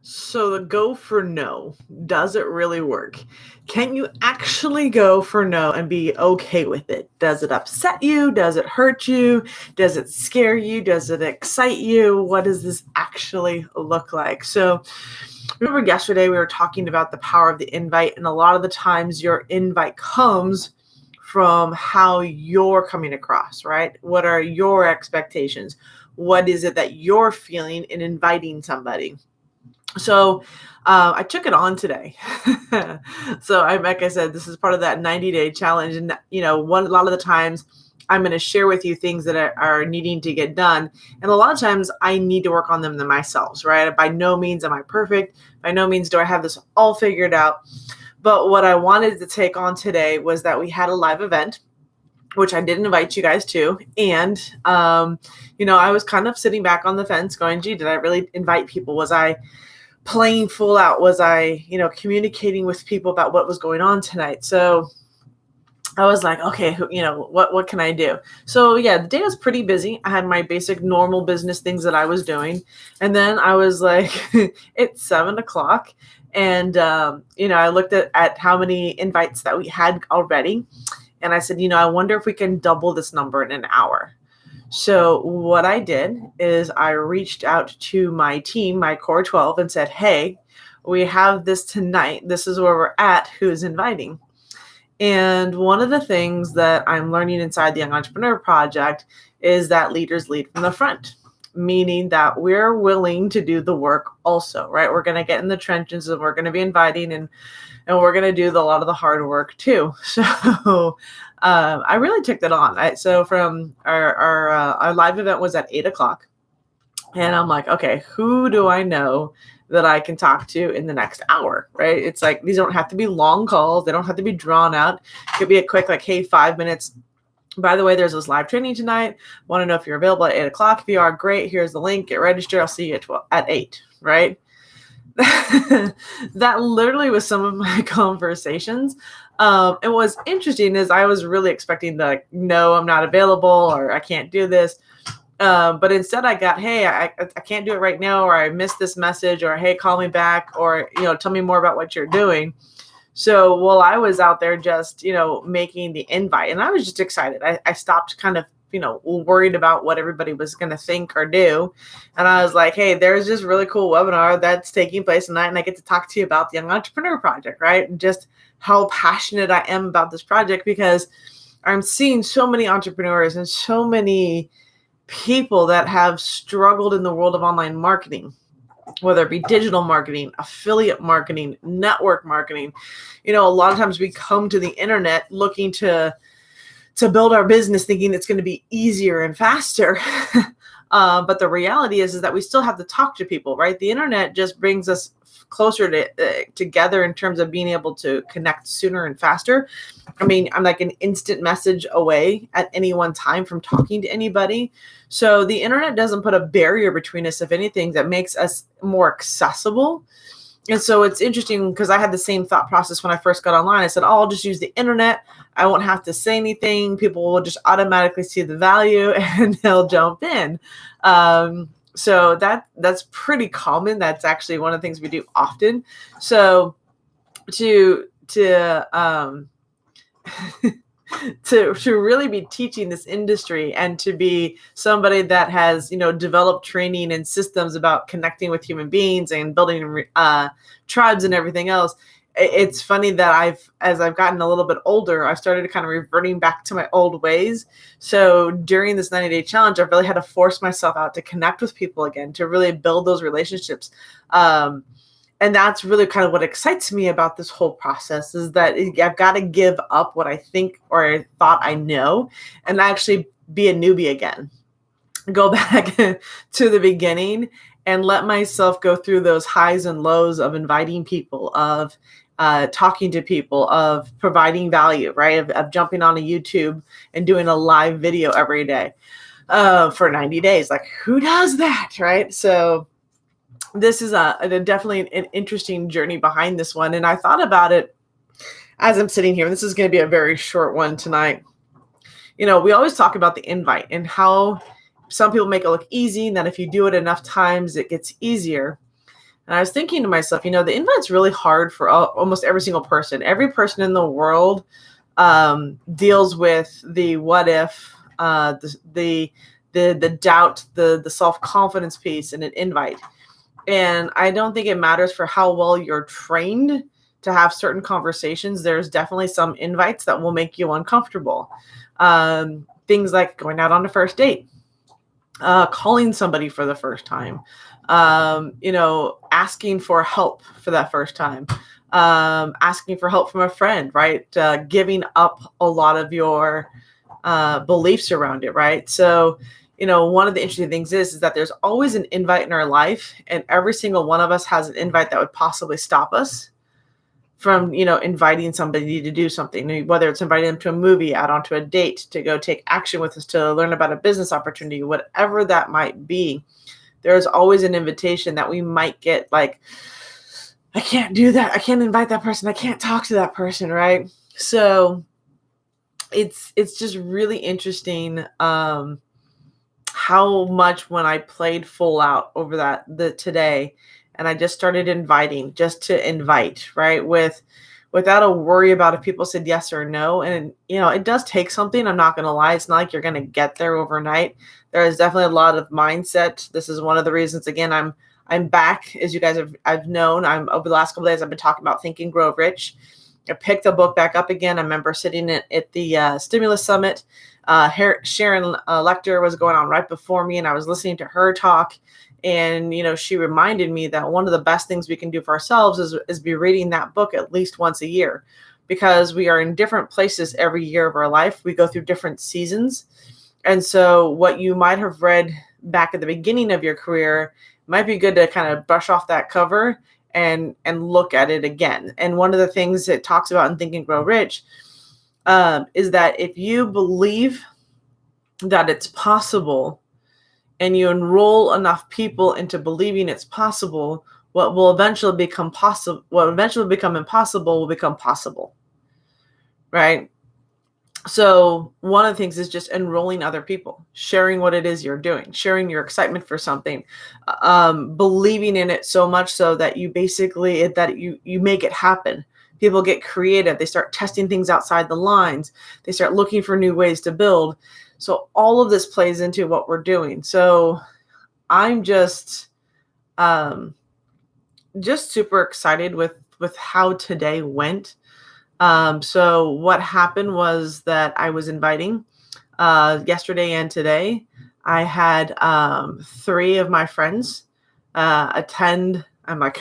So the go for no, does it really work? Can you actually go for no and be okay with it? Does it upset you? Does it hurt you? Does it scare you? Does it excite you? What does this actually look like? So remember yesterday we were talking about the power of the invite, and a lot of the times your invite comes from how you're coming across, right? What are your expectations? What is it that you're feeling in inviting somebody? So I took it on today. So like I said, this is part of that 90-day challenge. And, a lot of the times I'm going to share with you things that are needing to get done. And a lot of times I need to work on them myself, right? By no means am I perfect. By no means do I have this all figured out. But what I wanted to take on today was that we had a live event, which I did invite you guys to. And, I was kind of sitting back on the fence going, gee, did I really invite people? Was I playing full out? Was I, communicating with people about what was going on tonight? So I was like, okay, what can I do? So yeah, the day was pretty busy. I had my basic normal business things that I was doing. And then I was like, it's 7:00. And, I looked at how many invites that we had already. And I said, I wonder if we can double this number in an hour. So what I did is I reached out to my team, my core 12, and said, hey, we have this tonight. This is where we're at. Who's inviting? And one of the things that I'm learning inside the Young Entrepreneur Project is that leaders lead from the front, meaning that we're willing to do the work also, right? We're going to get in the trenches and we're going to be inviting and we're going to do a lot of the hard work too. So I really took that on. So from our live event was at 8:00. And I'm like, okay, who do I know that I can talk to in the next hour, right? It's like, these don't have to be long calls. They don't have to be drawn out. It could be a quick, like, hey, 5 minutes. By the way, there's this live training tonight. Want to know if you're available at 8:00. If you are, great. Here's the link. Get registered. I'll see you at 8, right? That literally was some of my conversations. And what's interesting is I was really expecting the, like, no, I'm not available, or I can't do this. But instead I got, hey, I can't do it right now, or I missed this message, or hey, call me back, or, tell me more about what you're doing. So while I was out there just, making the invite, and I was just excited, I stopped kind of, worried about what everybody was going to think or do. And I was like, hey, there's this really cool webinar that's taking place tonight, and I get to talk to you about the Young Entrepreneur Project, right? And just how passionate I am about this project, because I'm seeing so many entrepreneurs and so many people that have struggled in the world of online marketing, whether it be digital marketing, affiliate marketing, network marketing. A lot of times we come to the internet looking to build our business thinking it's going to be easier and faster. But the reality is that we still have to talk to people, right? The internet just brings us closer together in terms of being able to connect sooner and faster. I mean, I'm like an instant message away at any one time from talking to anybody. So the internet doesn't put a barrier between us. If anything, that makes us more accessible. And so it's interesting because I had the same thought process when I first got online. I said, oh, I'll just use the internet. I won't have to say anything. People will just automatically see the value and they'll jump in. So that's pretty common. That's actually one of the things we do often. So to really be teaching this industry and to be somebody that has, developed training and systems about connecting with human beings and building tribes and everything else. It's funny that as I've gotten a little bit older, I've started kind of reverting back to my old ways. So during this 90-day challenge, I've really had to force myself out to connect with people again, to really build those relationships. And that's really kind of what excites me about this whole process, is that I've got to give up what I think or I thought I know and actually be a newbie again. Go back to the beginning and let myself go through those highs and lows of inviting people, of talking to people, of providing value, right? Of jumping on a YouTube and doing a live video every day for 90 days. Like, who does that, right? So this is definitely an interesting journey behind this one. And I thought about it as I'm sitting here. This is going to be a very short one tonight. We always talk about the invite and how some people make it look easy, and that if you do it enough times, it gets easier. And I was thinking to myself, the invite's really hard for almost every single person. Every person in the world deals with the what if, the doubt, the self confidence piece in an invite. And I don't think it matters for how well you're trained to have certain conversations. There's definitely some invites that will make you uncomfortable. Things like going out on a first date, calling somebody for the first time, asking for help for that first time, asking for help from a friend, right? Giving up a lot of your beliefs around it, right? So, one of the interesting things is that there's always an invite in our life, and every single one of us has an invite that would possibly stop us from, inviting somebody to do something, whether it's inviting them to a movie, out onto a date, to go take action with us, to learn about a business opportunity, whatever that might be. There's always an invitation that we might get like, I can't do that. I can't invite that person. I can't talk to that person, right? So it's just really interesting how much when I played full out over today, and I just started inviting just to invite, right? Without a worry about if people said yes or no. And it does take something. I'm not going to lie. It's not like you're going to get there overnight. There is definitely a lot of mindset. This is one of the reasons, again, I'm back, as you guys I've known. I'm over the last couple of days, I've been talking about Think and Grow Rich. I picked the book back up again. I remember sitting at the Stimulus Summit. Sharon Lecter was going on right before me, and I was listening to her talk. And, she reminded me that one of the best things we can do for ourselves is be reading that book at least once a year, because we are in different places every year of our life. We go through different seasons. And so what you might have read back at the beginning of your career might be good to kind of brush off that cover and look at it again. And one of the things it talks about in Think and Grow Rich is that if you believe that it's possible and you enroll enough people into believing it's possible, what will eventually become impossible will become possible, right? So one of the things is just enrolling other people, sharing what it is you're doing, sharing your excitement for something, believing in it so much so that you basically, that you make it happen. People get creative. They start testing things outside the lines. They start looking for new ways to build. So all of this plays into what we're doing. So I'm just super excited with how today went. So what happened was that I was inviting yesterday and today. I had 3 of my friends attend. I'm like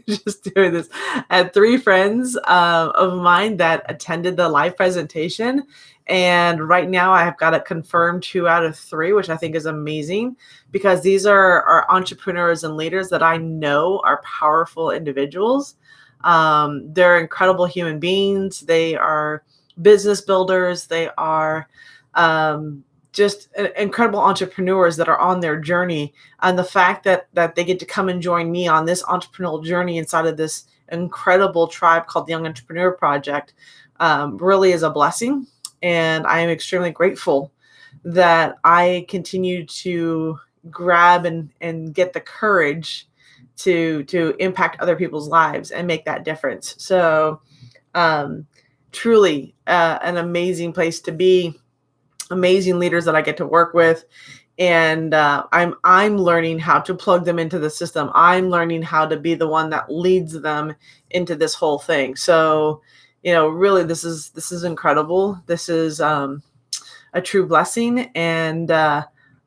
just doing this. I had 3 friends of mine that attended the live presentation. And right now I have got it confirmed 2 out of 3, which I think is amazing, because these are entrepreneurs and leaders that I know are powerful individuals. They're incredible human beings. They are business builders. They are just incredible entrepreneurs that are on their journey. And the fact that they get to come and join me on this entrepreneurial journey inside of this incredible tribe called the Young Entrepreneur Project really is a blessing. And I am extremely grateful that I continue to grab and get the courage to impact other people's lives and make that difference. So truly an amazing place to be, amazing leaders that I get to work with. And I'm learning how to plug them into the system. I'm learning how to be the one that leads them into this whole thing. So, really, this is incredible. This is a true blessing. And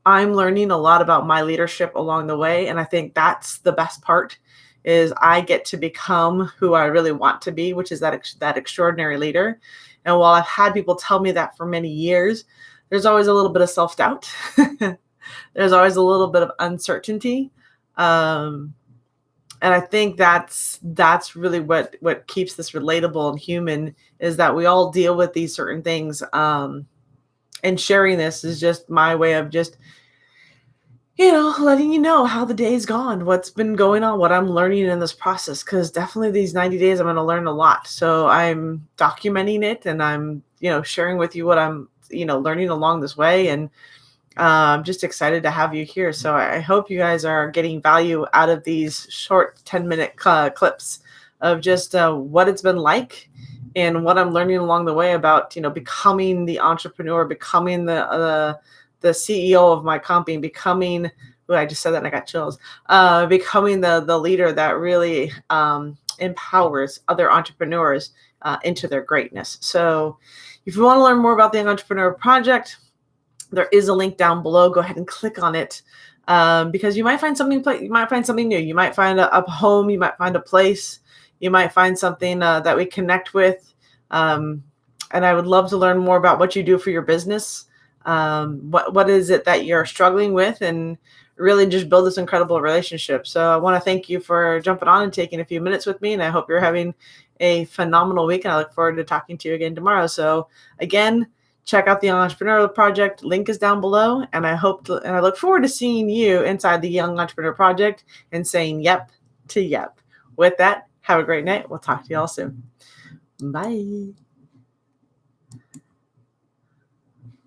I'm learning a lot about my leadership along the way. And I think that's the best part, is I get to become who I really want to be, which is that extraordinary leader. And while I've had people tell me that for many years, there's always a little bit of self-doubt. There's always a little bit of uncertainty. And I think that's really what keeps this relatable and human, is that we all deal with these certain things. And sharing this is just my way of just, letting you know how the day's gone, what's been going on, what I'm learning in this process. Because definitely these 90 days, I'm going to learn a lot. So I'm documenting it, and I'm, sharing with you what I'm, learning along this way. And I'm just excited to have you here. So I hope you guys are getting value out of these short 10-minute clips of just what it's been like and what I'm learning along the way about, becoming the entrepreneur, becoming the CEO of my company, becoming, oh, I just said that and I got chills, becoming the leader that really empowers other entrepreneurs into their greatness. So if you want to learn more about the Entrepreneur Project, there is a link down below. Go ahead and click on it, because you might find something. You might find something new. You might find a home. You might find a place. You might find something that we connect with. And I would love to learn more about what you do for your business. What is it that you're struggling with, and really just build this incredible relationship. So I want to thank you for jumping on and taking a few minutes with me. And I hope you're having a phenomenal week. And I look forward to talking to you again tomorrow. So again, check out the Entrepreneurial Project. Link is down below. And I look forward to seeing you inside the Young Entrepreneur Project and saying yep to yep. With that, have a great night. We'll talk to you all soon. Bye.